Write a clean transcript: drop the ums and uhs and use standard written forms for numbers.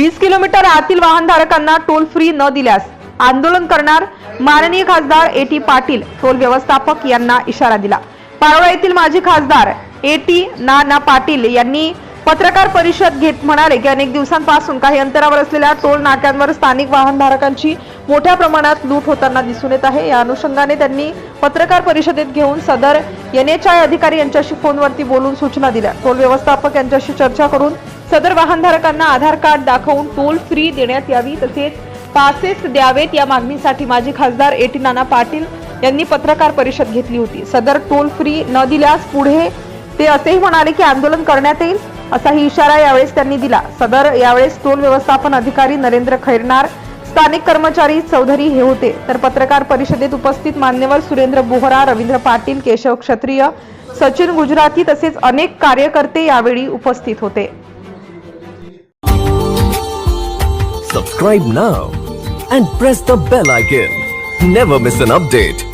20 kilometre आतील वाहनधारकांना toll free न दिल्यास आंदोलन करणार, माननीय खासदार ए टी पाटील टोल व्यवस्थापक यांना इशारा दिला। पारोळा येथील माजी खासदार ए टी नाना पाटील यांनी पत्रकार परिषद घेत म्हणाले की अनेक दिवसांपासून काही अंतरावर असलेल्या टोल नाक्यांवर स्थानिक वाहनधारकांची मोठ्या प्रमाणात लूट होताना दिसून येत आहे। या अनुषंगाने त्यांनी पत्रकार परिषदेत घेऊन सदर NHAI अधिकारी यांच्याशी फोनवरती बोलून सूचना दिल्या। टोल व्यवस्थापक यांच्याशी चर्चा करून सदर वाहनधारकांना आधार कार्ड दाखवून टोल फ्री देण्यात यावी, तसेच पासेस द्यावेत या मागणीसाठी माजी खासदार ए टी नाना पाटील यांनी पत्रकार परिषद घेतली होती। सदर टोल फ्री न दिल्यास पुढे ते असेही म्हणाले की आंदोलन करण्यात येईल असाही इशारा यावेळेस त्यांनी दिला। सदर यावेळेस टोल व्यवस्थापन अधिकारी नरेंद्र खैरनार, स्थानिक कर्मचारी चौधरी हे होते। तर पत्रकार परिषदेत उपस्थित मान्यवर सुरेंद्र बोहरा, रवींद्र पाटील, केशव क्षत्रिय, सचिन गुजराती तसेच अनेक कार्यकर्ते यावेळी उपस्थित होते। Subscribe now and press the bell icon. Never miss an update.